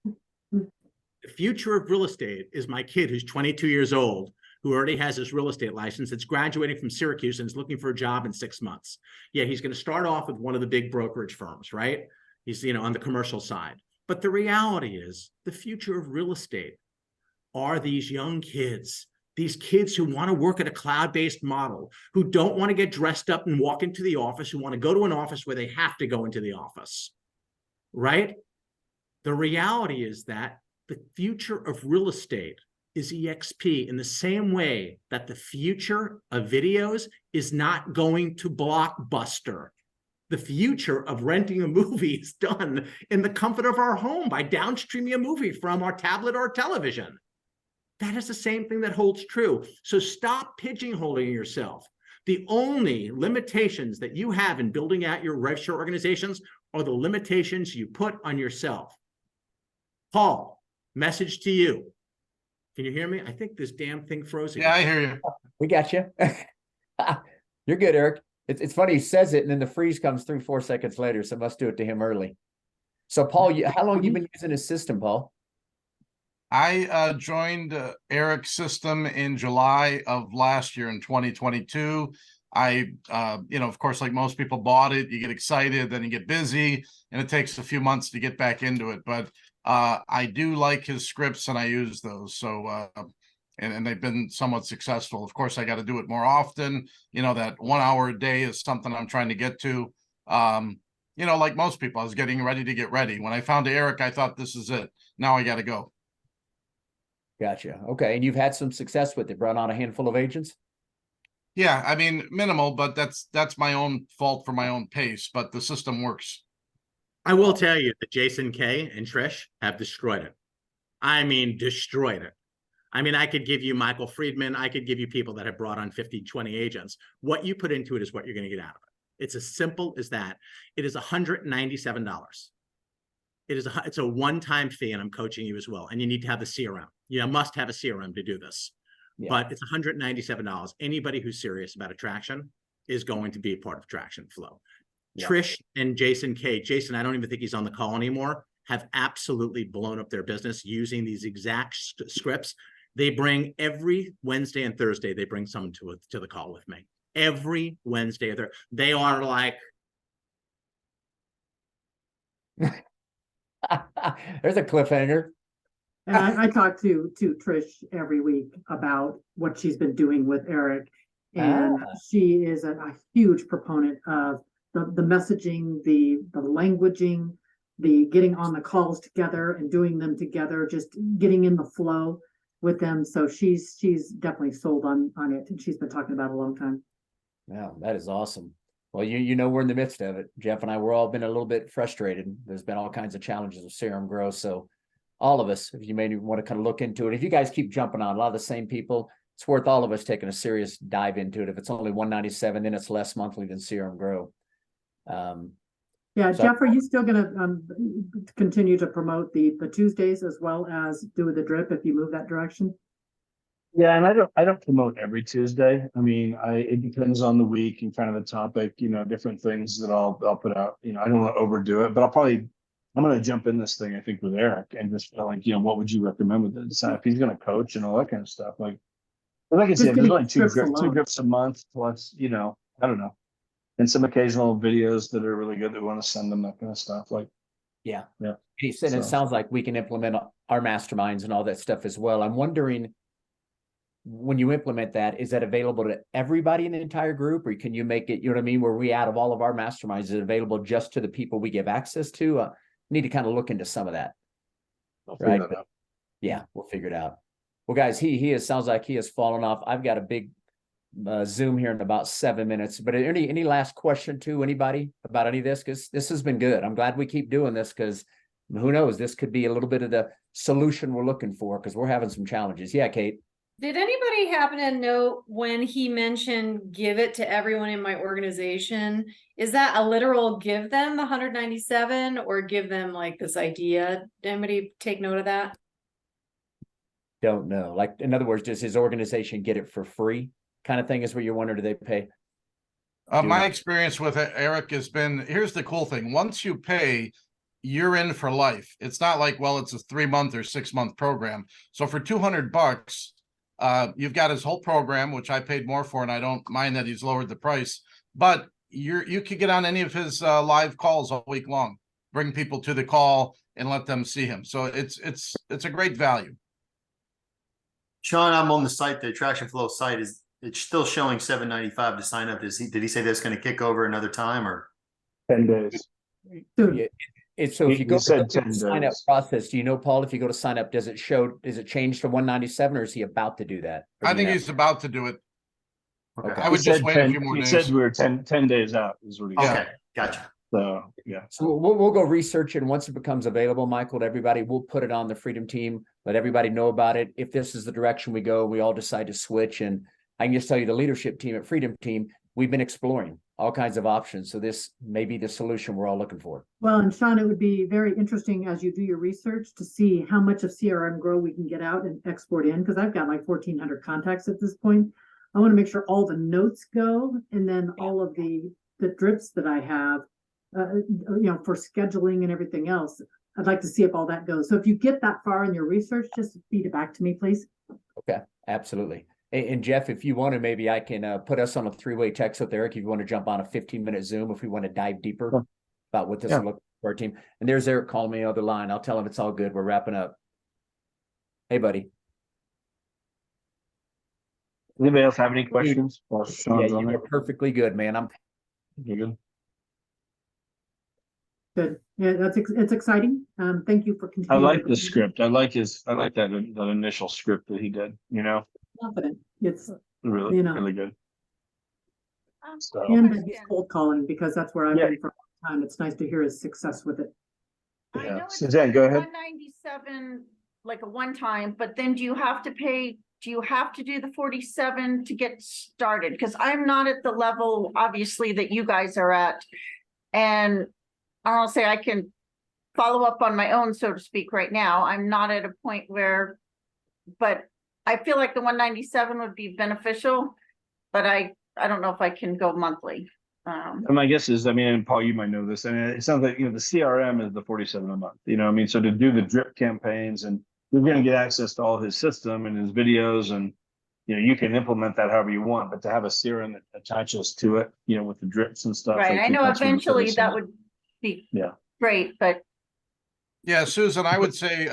The future of real estate is my kid who's 22 years old, who already has his real estate license, that's graduating from Syracuse and is looking for a job in 6 months. Yeah, he's going to start off with one of the big brokerage firms, right? He's, on the commercial side. But the reality is the future of real estate are these young kids, these kids who want to work at a cloud-based model, who don't want to get dressed up and walk into the office, who want to go to an office where they have to go into the office, right? The reality is that the future of real estate is EXP, in the same way that the future of videos is not going to Blockbuster. The future of renting a movie is done in the comfort of our home by downstreaming a movie from our tablet or television. That is the same thing that holds true. So stop pigeonholing yourself. The only limitations that you have in building out your rev share organizations are the limitations you put on yourself. Paul, message to you. Can you hear me? I think this damn thing froze again. Yeah, I hear you. We got you. You're good, Eric. It's funny, he says it and then the freeze comes 3-4 seconds later, so it must do it to him early. So Paul, how long have you been using his system, Paul? I joined Eric's system in July of last year in 2022. I, of course, like most people, bought it. You get excited, then you get busy, and it takes a few months to get back into it. But I do like his scripts, and I use those. So, and they've been somewhat successful. Of course, I got to do it more often. That 1 hour a day is something I'm trying to get to. Like most people, I was getting ready to get ready. When I found Eric, I thought, this is it. Now I got to go. Gotcha. Okay. And you've had some success with it, brought on a handful of agents? Yeah, I mean, minimal, but that's my own fault for my own pace, but the system works. I will tell you that Jason K and Trish have destroyed it. I mean, destroyed it. I mean, I could give you Michael Friedman. I could give you people that have brought on 50, 20 agents. What you put into it is what you're going to get out of it. It's as simple as that. It is $197. It's a one-time fee, and I'm coaching you as well. And you need to have the CRM. You must have a CRM to do this. Yeah. But it's $197. Anybody who's serious about attraction is going to be a part of Attraction Flow. Yeah. Trish and Jason K. Jason, I don't even think he's on the call anymore, have absolutely blown up their business using these exact scripts. They bring every Wednesday and Thursday, they bring someone to the call with me. Every Wednesday. They are like... There's a cliffhanger. And I talk to Trish every week about what she's been doing with Eric. And she is a huge proponent of the messaging, the languaging, the getting on the calls together and doing them together, just getting in the flow with them. So she's definitely sold on it, and she's been talking about it a long time. Yeah, that is awesome. Well, we're in the midst of it. Jeff and I, we're all been a little bit frustrated. There's been all kinds of challenges with CRM growth. So all of us, if you may want to kind of look into it, if you guys keep jumping on a lot of the same people, it's worth all of us taking a serious dive into it. If it's only $197, then it's less monthly than CRM grow. Yeah, so, Jeff, are you still going to continue to promote the Tuesdays as well as do the drip if you move that direction? Yeah, and I don't promote every Tuesday. I mean, it depends on the week and kind of the topic, different things that I'll put out. I don't want to overdo it, but I'm going to jump in this thing, I think, with Eric and just feel like, what would you recommend with it? So if he's going to coach and all that kind of stuff, like I said, there's like two grips a month plus, I don't know. And some occasional videos that are really good that we want to send them, that kind of stuff. Yeah. He said, it sounds like we can implement our masterminds and all that stuff as well. I'm wondering, when you implement that, is that available to everybody in the entire group, or can you make it, where we out of all of our masterminds, is it available just to the people we give access to? Need to kind of look into some of that. Right. Yeah, we'll figure it out. Well, guys, sounds like he has fallen off. I've got a big Zoom here in about 7 minutes, but any last question to anybody about any of this? Because this has been good. I'm glad we keep doing this, because who knows, this could be a little bit of the solution we're looking for, because we're having some challenges. Yeah, Kate. Did anybody happen to note when he mentioned give it to everyone in my organization? Is that a literal give them the 197 or give them like this idea? Did anybody take note of that? Don't know. Like, in other words, does his organization get it for free kind of thing is what you're wondering? Do they pay? My experience with Eric has been, here's the cool thing. Once you pay, you're in for life. It's not like, well, it's a 3-month or 6-month program. So for $200, you've got his whole program, which I paid more for, and I don't mind that he's lowered the price, but you could get on any of his live calls all week long, bring people to the call and let them see him. So it's a great value. Sean, I'm on the site, the Attraction Flow site. It's still showing $7.95 to sign up. Did he say that's going to kick over another time, or 10 days? So if you go to the sign up process, do you know, Paul, if you go to sign up, does it change to 197, or is he about to do that? I think he's about to do it. Okay. I would just wait a few more days. He said we were 10 days out is what he said. Okay, gotcha. So yeah. So we'll go research it, and once it becomes available, Michael, to everybody, we'll put it on the Freedom Team, let everybody know about it. If this is the direction we go, we all decide to switch. And I can just tell you, the leadership team at Freedom Team, we've been exploring all kinds of options. So this may be the solution we're all looking for. Well, and Sean, it would be very interesting as you do your research to see how much of CRM Grow we can get out and export in, because I've got like 1,400 contacts at this point. I want to make sure all the notes go, and then all of the drips that I have, for scheduling and everything else. I'd like to see if all that goes. So if you get that far in your research, just feed it back to me, please. Okay, absolutely. And Jeff, if you want to, maybe I can put us on a three-way text with Eric if you want to jump on a 15-minute Zoom if we want to dive deeper Sure. about what this Yeah. will look for our team. And there's Eric calling me on the other line. I'll tell him it's all good. We're wrapping up. Hey, buddy. Anybody else have any questions? While Yeah, Sean's on you there? were perfectly good, man. You good? Good. Yeah, it's exciting. Thank you for I continuing. like the script. I like that initial script that he did, Confident. It's, really, You know. really good. So, and that he's cold calling, because that's where I've Yeah. been for a long time. It's nice to hear his success with it. I Yeah. know it's Suzanne, go ahead. 197, like a one time, but then do you have to do the 47 to get started? Because I'm not at the level, obviously, that you guys are at. And I'll say I can follow up on my own, so to speak, right now. I'm not at a point where, but I feel like the 197 would be beneficial, but I don't know if I can go monthly. And my guess is, and Paul, you might know this, and it sounds like, the CRM is the 47 a month, so to do the drip campaigns, and you're gonna get access to all his system and his videos, and, you can implement that however you want, but to have a CRM that attaches to it, with the drips and stuff. Right, I think know that's really eventually service. that would be Yeah. great, but Yeah, Susan, I would say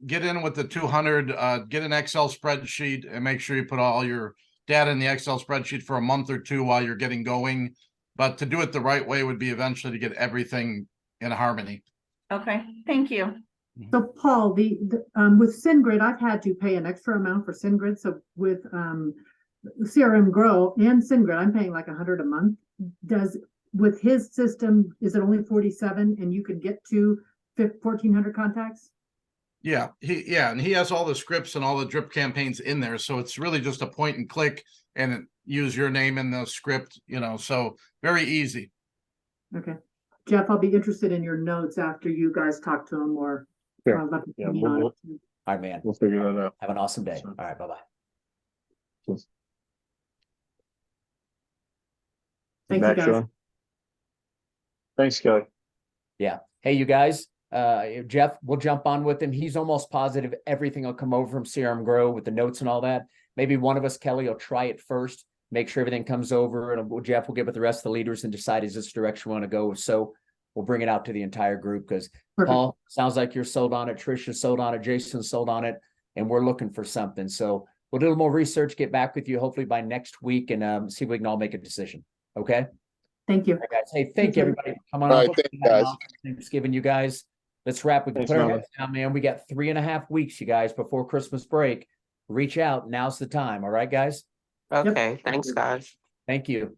get in with the 200, get an Excel spreadsheet and make sure you put all your data in the Excel spreadsheet for a month or two while you're getting going. But to do it the right way would be eventually to get everything in harmony. okay, thank you. So Paul, with SendGrid, I've had to pay an extra amount for SendGrid. So with CRM Grow and SendGrid, I'm paying like 100 a month. With his system, is it only 47 and you can get to 1,400 contacts? Yeah, and he has all the scripts and all the drip campaigns in there. So it's really just a point and click and use your name in the script, so very easy. Okay. Jeff, I'll be interested in your notes after you guys talk to him, or Sure. let me Yeah, in we'll- on it. All right, man. We'll figure that out. Have an awesome day. Sure. All right, bye-bye. Thank you, Back, guys. Sean. Thanks, Kelly. Yeah. Hey, you guys, Jeff, we'll jump on with him. He's almost positive everything will come over from CRM Grow with the notes and all that. Maybe one of us, Kelly, will try it first, make sure everything comes over, and Jeff will get with the rest of the leaders and decide is this direction we want to go. So we'll bring it out to the entire group, because Paul, sounds like you're sold on it. Trisha's sold on it. Jason's sold on it, and we're looking for something. So we'll do a little more research, get back with you hopefully by next week, and see if we can all make a decision. Okay. Thank you. All right, guys. Hey, thank you, everybody, for coming All on. right, thank you, guys. Thanksgiving, you guys. Let's wrap. We can Thanks, put our Norman. heads down, man. We got 3.5 weeks, you guys, before Christmas break. Reach out. Now's the time. All right, guys. Okay, thanks, guys. Thank you.